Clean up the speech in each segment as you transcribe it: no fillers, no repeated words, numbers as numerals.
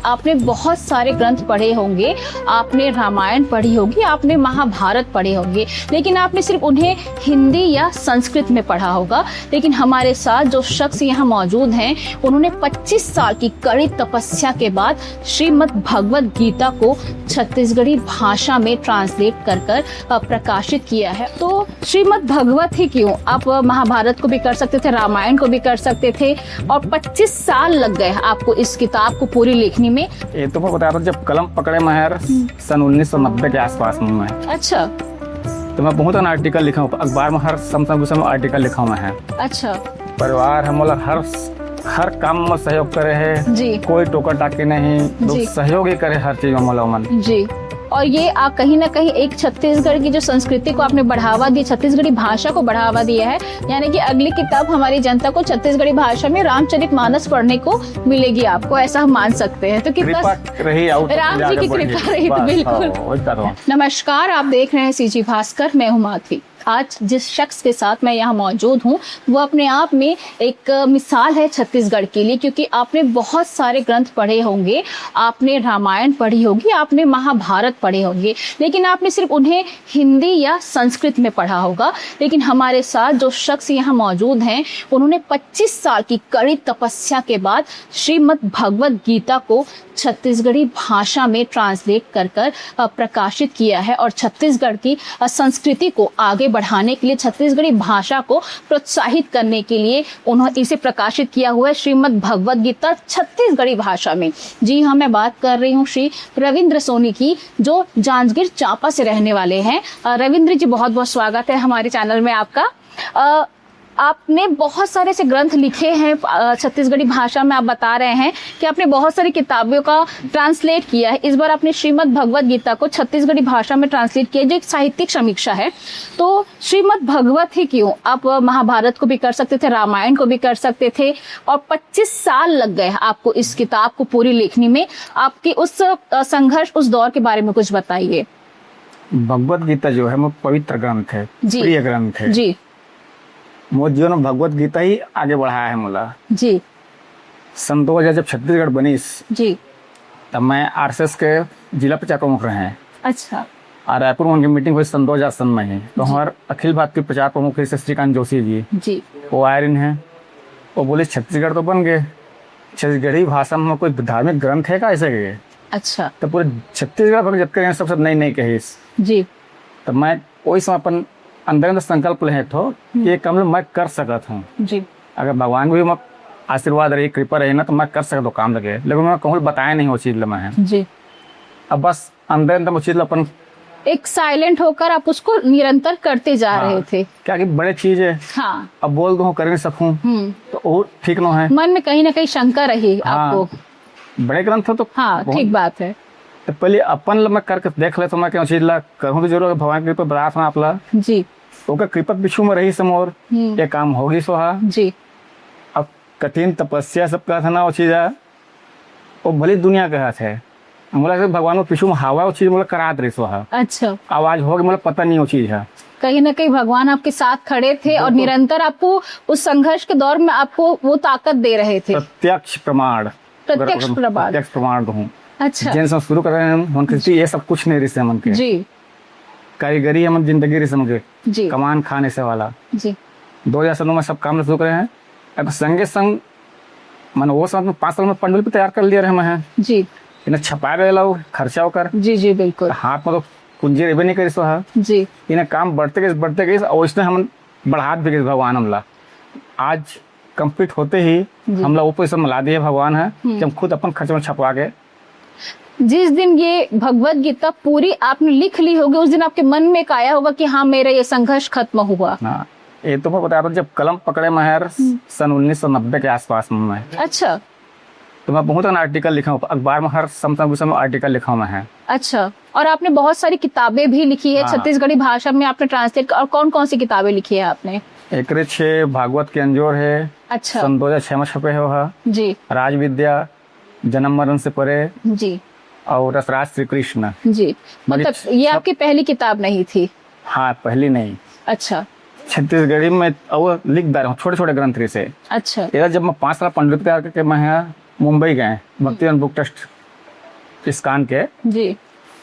आपने बहुत सारे ग्रंथ पढ़े होंगे, आपने रामायण पढ़ी होगी, आपने महाभारत पढ़े होंगे, लेकिन आपने सिर्फ उन्हें हिंदी या संस्कृत में पढ़ा होगा। लेकिन हमारे साथ जो शख्स यहाँ मौजूद हैं, उन्होंने 25 साल की कड़ी तपस्या के बाद श्रीमद् भगवद गीता को छत्तीसगढ़ी भाषा में ट्रांसलेट कर प्रकाशित किया है। तो श्रीमद् भगवत ही क्यों, आप महाभारत को भी कर सकते थे, रामायण को भी कर सकते थे, और 25 साल लग गए आपको इस किताब को पूरी लिखने में। ये तो मैं बता रहा था, जब कलम पकड़े मैं सन 1990 के आसपास में मैं। अच्छा। तो मैं बहुत आर्टिकल लिखा हूँ अखबार में, हर समय आर्टिकल लिखा हूँ मैं। अच्छा। परिवार हम लोग हर काम में सहयोग करे है जी। कोई टोकर टाके नहीं, लोग सहयोग ही करे हर चीज में मन जी। और ये आप कहीं ना कहीं एक छत्तीसगढ़ की जो संस्कृति को आपने बढ़ावा दी, छत्तीसगढ़ी भाषा को बढ़ावा दिया है। यानी कि अगली किताब हमारी जनता को छत्तीसगढ़ी भाषा में रामचरितमानस पढ़ने को मिलेगी, आपको ऐसा हम मान सकते हैं। तो कितना राम जी की कृपा रही, तो बिल्कुल। नमस्कार, आप देख रहे हैं सीजी भास्कर, मैं हूँ माधवी। आज जिस शख्स के साथ मैं यहाँ मौजूद हूँ, वो अपने आप में एक मिसाल है छत्तीसगढ़ के लिए, क्योंकि आपने बहुत सारे ग्रंथ पढ़े होंगे, आपने रामायण पढ़ी होगी, आपने महाभारत पढ़े होंगे, लेकिन आपने सिर्फ उन्हें हिंदी या संस्कृत में पढ़ा होगा। लेकिन हमारे साथ जो शख्स यहाँ मौजूद हैं, उन्होंने 25 साल की कड़ी तपस्या के बाद श्रीमद् भगवद गीता को छत्तीसगढ़ी भाषा में ट्रांसलेट कर प्रकाशित किया है, और छत्तीसगढ़ की संस्कृति को आगे बढ़ाने के लिए, छत्तीसगढ़ी भाषा को प्रोत्साहित करने के लिए उन्होंने इसे प्रकाशित किया हुआ है, श्रीमद् भगवद गीता छत्तीसगढ़ी भाषा में। जी हाँ, मैं बात कर रही हूँ श्री रविंद्र सोनी की, जो जांजगीर चांपा से रहने वाले हैं। रविंद्र जी, बहुत बहुत स्वागत है हमारे चैनल में आपका। आपने बहुत सारे से ग्रंथ लिखे हैं छत्तीसगढ़ी भाषा में। आप बता रहे हैं कि आपने बहुत सारी किताबों का ट्रांसलेट किया है। इस बार आपने श्रीमद् भगवद गीता को छत्तीसगढ़ी भाषा में ट्रांसलेट किया, जो एक साहित्यिक समीक्षा है। तो श्रीमद् भगवत ही क्यों, आप महाभारत को भी कर सकते थे, रामायण को भी कर सकते थे, और 25 साल लग गए आपको इस किताब को पूरी लिखने में। आपकी उस संघर्ष, उस दौर के बारे में कुछ बताइए। भगवद गीता जो है वो पवित्र ग्रंथ है, प्रिय ग्रंथ है जी। मोर जीवन में भगवत गीता ही आगे बढ़ाया है मोला जी। सन 2000 जब छत्तीसगढ़ बनी जी, तब मैं आरएसएस के जिला प्रचार प्रमुख रहे हैं। अच्छा। और रायपुर में उनकी मीटिंग हुई सन 2000 सन में ही। तो हमारे अखिल भारतीय प्रचार प्रमुख श्रीकांत जोशी जी वो आए हैं, वो बोले छत्तीसगढ़ तो बन गए, छत्तीसगढ़ी भाषा में कोई धार्मिक ग्रंथ है का ऐसे के? अच्छा। तो पूरे छत्तीसगढ़ भर जब करें सबसे नई नई कही जी। तो मैं वही समय अपन अंदर संकल्प ले तो ये काम मैं कर सकता हूँ जी। अगर भगवान भी आशीर्वाद रही, कृपा रही ना, तो मैं कर सकता हूँ काम लगे। लेकिन मैं कहूँ बताया नहीं वो चीज मैं जी। अब बस अंदर वो चीज अपन एक साइलेंट होकर आप उसको निरंतर करते जा रहे थे। क्या कि बड़े चीज है। हाँ। अब बोल दो कर नहीं सकूं तो और ठीक ना है, मन में कहीं ना कहीं शंका रही आपको। बड़े ग्रंथ हो तो हाँ, ठीक बात है। तो पहले अपन मैं करके देख ले तो मैं क्या चीज ला कहूँ तो जरूर भगवान की कृपा बरात ना आपला जी। ओकर कृपा पिछू में रही समोर ये काम होगी सोहा जी। अब कठिन तपस्या सब का था ना वो चीज है, वो भली दुनिया का हाथ है। मोला भगवान को पिछू में हवा वो चीज मोला करा दे सोहा। अच्छा। आवाज होगी मोला पता नहीं वो चीज है। कहीं ना कहीं भगवान आपके साथ खड़े थे और निरंतर आपको उस संघर्ष के दौर में आपको वो ताकत दे रहे थे। प्रत्यक्ष प्रमाण हूँ। अच्छा। जिनसे शुरू कर रहे हैं ये सब कुछ नहीं रिश्ते मन के जी। कारीगरी हम जिंदगी रिश्ते के जी। कमान खाने से वाला जी। 2000 में सब काम शुरू करे हैं। अब संगे संग मैंने वो साथ में 5 साल में पंडुलिपि तैयार कर लिया रहे हैं जी। इन्हें छपा रहे खर्चा होकर जी जी बिल्कुल। हाथ में तो कुंजी रेबे नहीं करी सो है जी। इन्हें काम बढ़ते गए और इसने हम बढ़ा भी गए भगवान हमला। आज कंप्लीट होते ही हमला ऊपर से मिला दिए भगवान है कि हम खुद अपन खर्च में छपवा के। जिस दिन ये भगवत गीता पूरी आपने लिख ली होगी, उस दिन आपके मन में एक आया होगा कि हाँ मेरा ये संघर्ष खत्म हुआ। हाँ, ये तो मैं बता रहा हूँ, जब कलम पकड़े मैं सन 1990 के आसपास में मैं। अच्छा। तो मैं बहुत आर्टिकल लिखा हूँ अखबार में, हर समय आर्टिकल लिखा हूँ मैं। अच्छा। और आपने बहुत सारी किताबें भी लिखी है। हाँ। छत्तीसगढ़ी भाषा में आपने ट्रांसलेट, और कौन कौन सी किताबें लिखी है आपने? एक 6 भागवत के अंजोर है। अच्छा। सन 2006 में छपे हो जी। राज विद्या, जन्म मरण से परे जी, और रसराज श्री कृष्ण जी। मतलब ये आपकी पहली किताब नहीं थी? हाँ, पहली नहीं। अच्छा। छत्तीसगढ़ी में और लिख दे रहा हूँ छोटे छोटे ग्रंथ से। अच्छा। जब मैं 5 साल पंडित तैयार करके मैं मुंबई गए भक्तिवन बुक ट्रस्ट इस्कान के जी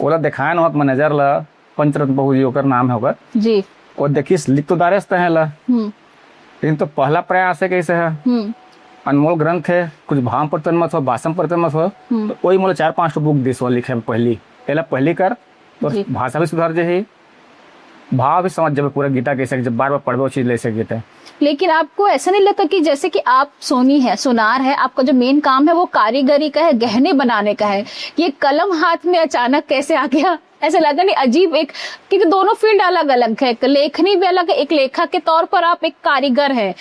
ओला दिखाया ना मैनेजर ला पंचरत्न बहु जी ओकर नाम है ओकर जी और देखिए लिख तो दारेस्त है ला लेकिन तो पहला प्रयास है कैसे है अनमोल ग्रंथ है कुछ भाव प्रतन मत हो भाषण प्रतन मत हो तो वही मोला 4-5 बुक दिस लिखे पहली पहली कर तो भाषा भी सुधार जाए भाव भी समझ जाए पूरा गीता कैसे जब बार बार पढ़बे वो चीज ले सके। लेकिन आपको ऐसा नहीं लगता कि जैसे कि आप सोनार है, आपका जो मेन काम है वो कारीगरी का है, गहने बनाने का है, ये कलम हाथ में अचानक कैसे आ गया? ऐसा लगा नहीं अजीब एक, क्योंकि दोनों फील्ड अलग अलग है, लेखनी भी अलग है, एक लेखक के तौर पर आप एक कारीगर है।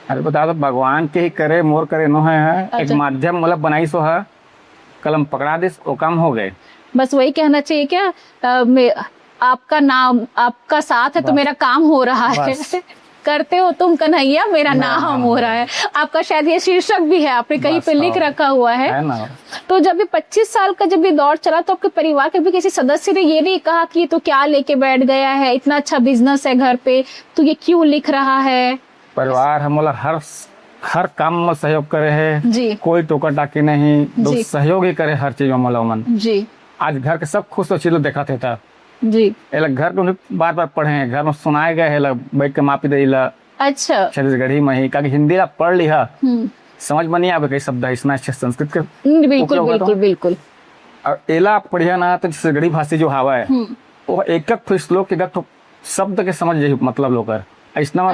अरे बता दो भगवान के ही करे मोर करे नो है अच्छा। एक माध्यम मतलब बनाई सो है कलम पकड़ा दे वो काम हो गए। बस वही कहना चाहिए क्या आपका नाम आपका साथ है तो मेरा काम हो रहा है करते हो तुम कन्हैया मेरा नाम हो रहा है। आपका शायद ये शीर्षक भी है, आपने कहीं पे लिख रखा हुआ है तो जब ये 25 साल का जब ये दौर चला तो आपके परिवार के भी किसी सदस्य ने ये नहीं कहा कि तो क्या लेके बैठ गया है, इतना अच्छा बिजनेस है घर पे तो ये क्यों लिख रहा है? परिवार हम हर काम में सहयोग करे है जी, कोई टोका टाकी नहीं, सहयोग ही करे हर चीज में मन जी। आज घर के सब खुश चीज देखा थे जी घर पे बार बार पढ़े हैं, घर में सुनाए गए है बैठ के मापी दे अच्छा छत्तीसगढ़ी में ही क्योंकि हिंदी ला पढ़ ली समझ में नहीं आवे कई शब्द है इतना अच्छा संस्कृत के बिल्कुल बिल्कुल बिल्कुल और एला पढ़िया ना तो छत्तीसगढ़ी भाषा जो हवा है वो एक श्लोक के गठ शब्द के समझ जाए मतलब लोग ऐसा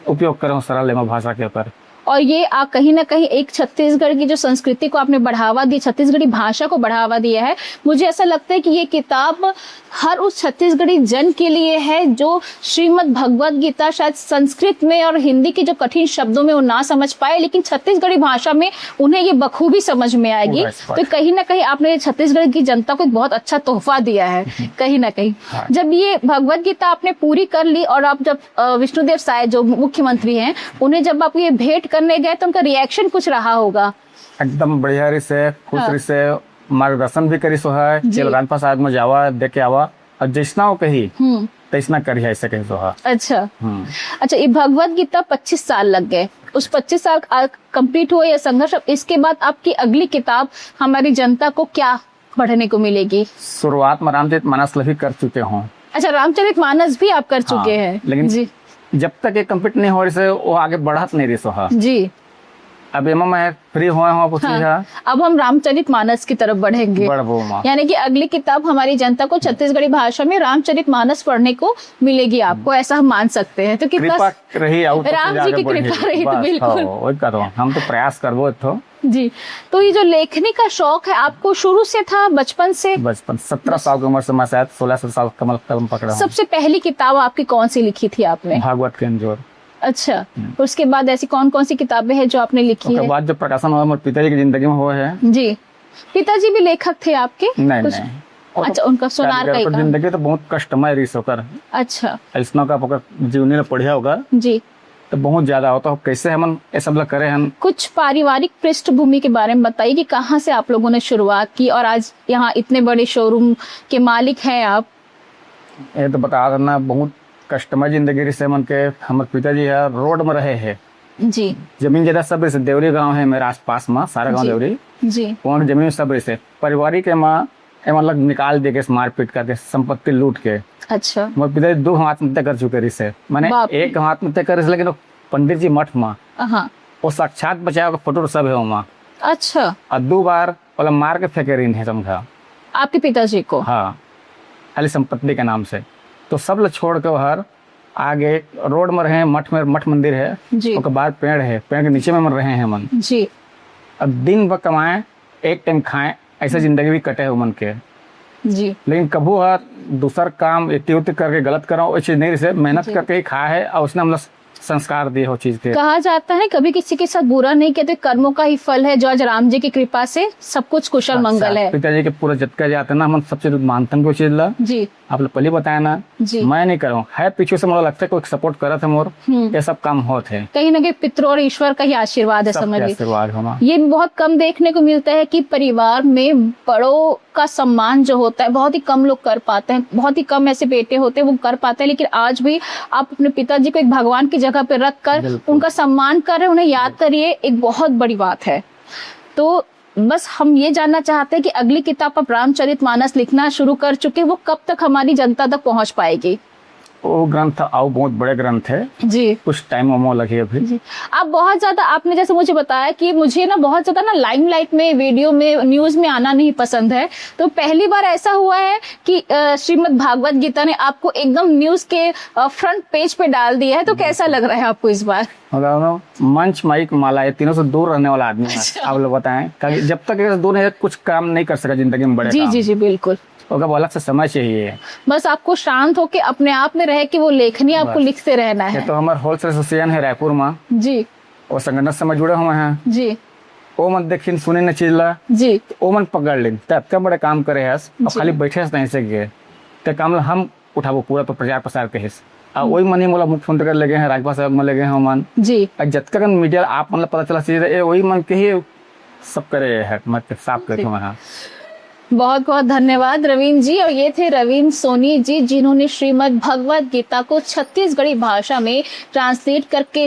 उपयोग करो सरल भाषा के ऊपर। और ये कहीं ना कहीं एक छत्तीसगढ़ की जो संस्कृति को आपने बढ़ावा दी, छत्तीसगढ़ी भाषा को बढ़ावा दिया है। मुझे ऐसा लगता है कि ये किताब हर उस छत्तीसगढ़ी जन के लिए है जो श्रीमद् भगवत गीता शायद संस्कृत में और हिंदी के जो कठिन शब्दों में वो ना समझ पाए, लेकिन छत्तीसगढ़ी भाषा में उन्हें ये बखूबी समझ में आएगी। तो कहीं ना कहीं आपने छत्तीसगढ़ की जनता को एक बहुत अच्छा तोहफा दिया है कहीं ना कहीं। जब ये भगवत गीता आपने पूरी कर ली और आप जब विष्णुदेव साय जो मुख्यमंत्री हैं उन्हें जब आप ये भेंट करने गए तो उनका रिएक्शन कुछ रहा होगा? एकदम बढ़िया से खुश से मार्गदर्शन भी करी सो है चिलगान प्रसाद में जावा देखे आवा और जैसना वो कही तैसना करी ऐसे कही सो है। अच्छा अच्छा, ये भगवत गीता 25 साल लग गए, उस 25 साल कंप्लीट हुआ ये संघर्ष, इसके बाद आपकी अगली किताब हमारी जनता को क्या पढ़ने को मिलेगी? शुरुआत में रामचरित मानस भी कर चुके हूँ। अच्छा, रामचरित मानस भी आप कर चुके हैं। लेकिन जी जब तक ये कंप्लीट नहीं हो रही वो आगे बढ़त नहीं रही सो जी। अब मैं फ्री हुआ हूँ अब हम रामचरित मानस की तरफ बढ़ेंगे, यानी कि अगली किताब हमारी जनता को छत्तीसगढ़ी भाषा में रामचरित मानस पढ़ने को मिलेगी आपको, ऐसा हम मान सकते हैं। तो कितना रही राम जी की कृपा रही तो बिल्कुल हम तो प्रयास करबो तो जी। तो ये जो लेखनी का शौक है आपको शुरू से था, बचपन से? बचपन 17 साल की उम्र से मैं शायद 16 साल कलम पकड़ा। सबसे पहली किताब आपकी कौन सी लिखी थी आपने? भागवत के अंजोर। अच्छा, उसके बाद ऐसी कौन कौन सी किताबें हैं जो आपने लिखी है? बाद जो प्रकाशन हुआ मेरे पिताजी की जिंदगी में हुआ है जी। पिताजी भी लेखक थे आपके? नहीं। अच्छा, उनका सोनार का जिंदगी तो बहुत कष्टमय रही होकर। अच्छा, ऐसा का जीवनी में पढ़िया होगा जी तो बहुत ज्यादा होता है। कैसे हम ये सब लोग करे हम? कुछ पारिवारिक पृष्ठभूमि के बारे में बताइए कि कहाँ से आप लोगों ने शुरुआत की और आज यहाँ इतने बड़े शोरूम के मालिक हैं आप। ये तो बता देना बहुत कष्टमय जिंदगी से मन के हमारे पिताजी है रोड में रहे हैं जी। जमीन जगह सब से देवरी गांव है मेरे आसपास में सारा गांव देवरी जी। वहाँ जमीन सब से पारिवारिक माँ मतलब निकाल दे के मारपीट करके संपत्ति लूट के। अच्छा, मेरे पिताजी 2 आत्महत्या कर चुके रिसे, मैंने एक आत्महत्या कर लेकिन पंडित जी मठ में वो साक्षात बचाया फोटो सब है वहाँ। अच्छा, और 2 बार मतलब मार के फेंके रही है समझा आपके पिताजी को? हाँ, खाली संपत्ति के नाम से। तो सब लोग छोड़ के बाहर आगे रोड में रहे, मठ मंदिर है उसके बाद पेड़ है, पेड़ के नीचे में रहे हैं मन जी। अब दिन भर कमाए एक टाइम खाएं ऐसा जिंदगी भी कटे हो मन के जी। लेकिन कबू हर दूसर काम इति करके गलत करा वो चीज नहीं, मेहनत करके ही खाया है और उसने मतलब संस्कार दिए हो चीज के। कहा जाता है कभी किसी के साथ बुरा नहीं कहते, कर्मों का ही फल है, जो आज राम जी की कृपा से सब कुछ कुशल मंगल है। पिताजी के पूरा जतका जाते ना हम सबसे मानते हैं चीज ला जी। आप लोग पहले बताया ना जी। मैं नहीं करूँ है पीछे से मुझे लगता है कोई सपोर्ट करा था मोर ये सब काम होते हैं कहीं ना कहीं पितरों और ईश्वर का ही आशीर्वाद है। समझ आशीर्वाद होना ये बहुत कम देखने को मिलता है कि परिवार में बड़ों का सम्मान जो होता है बहुत ही कम लोग कर पाते हैं, बहुत ही कम ऐसे बेटे होते हैं वो कर पाते हैं। लेकिन आज भी आप अपने पिताजी को एक भगवान की जगह पे रख कर उनका सम्मान कर रहे, उन्हें याद करिए, एक बहुत बड़ी बात है। तो बस हम ये जानना चाहते हैं कि अगली किताब आप रामचरितमानस लिखना शुरू कर चुके, वो कब तक हमारी जनता तक पहुंच पाएगी? वो ग्रंथ आओ बहुत बड़े ग्रंथ है जी, कुछ टाइम वो लगे अभी जी। आप बहुत ज्यादा, आपने जैसे मुझे बताया कि मुझे ना बहुत ज्यादा ना लाइमलाइट में, वीडियो में, न्यूज में आना नहीं पसंद है, तो पहली बार ऐसा हुआ है कि श्रीमद् भागवत गीता ने आपको एकदम न्यूज के फ्रंट पेज पे डाल दिया है, तो कैसा लग रहा है आपको इस बार? मंच माइक माला ये तीनों से दूर रहने वाला आदमी है। आप लोग बताएं, जब तक ये दूर है कुछ काम नहीं कर सका जिंदगी में बड़े जी काम। जी जी बिल्कुल। होगा वो अलग से समय चाहिए, बस आपको शांत होके अपने आप में रहे कि वो लेखनी आपको लिखते रहना ये है। तो हमारे होलसेल एसोसिएशन है रायपुर में जी और संगठन से मैं जुड़े हुए हैं। जी ओ मन देखिन सुने न चीजला जी ओ मन पकड़ लेन तब का बड़े काम करे है और खाली बैठे से नहीं से गए ते काम हम उठाबो पूरा तो प्रचार प्रसार के हिस आ वही मन ही मोला मुख्यमंत्री कर लगे हैं, राज्यपाल साहब में लगे हैं मन जी। जतका कन मीडिया आप मतलब पता चला चीज ए वही मन के ही सब करे है मतलब साफ करते हैं। बहुत बहुत धन्यवाद रवीन जी। और ये थे रवीन सोनी जी, जिन्होंने श्रीमद् भगवत गीता को छत्तीसगढ़ी भाषा में ट्रांसलेट करके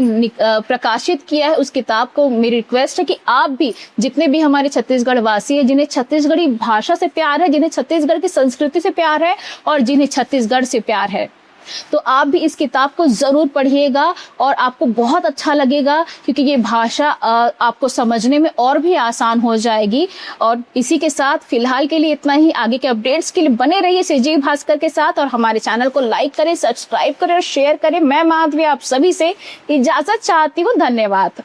प्रकाशित किया है उस किताब को। मेरी रिक्वेस्ट है कि आप भी, जितने भी हमारे छत्तीसगढ़ वासी हैं, जिन्हें छत्तीसगढ़ी भाषा से प्यार है, जिन्हें छत्तीसगढ़ की संस्कृति से प्यार है और जिन्हें छत्तीसगढ़ से प्यार है, तो आप भी इस किताब को जरूर पढ़िएगा और आपको बहुत अच्छा लगेगा, क्योंकि ये भाषा आपको समझने में और भी आसान हो जाएगी। और इसी के साथ फिलहाल के लिए इतना ही। आगे के अपडेट्स के लिए बने रहिए सजीव भास्कर के साथ और हमारे चैनल को लाइक करें, सब्सक्राइब करें और शेयर करें। मैं माधवी आप सभी से इजाजत चाहती हूँ। धन्यवाद।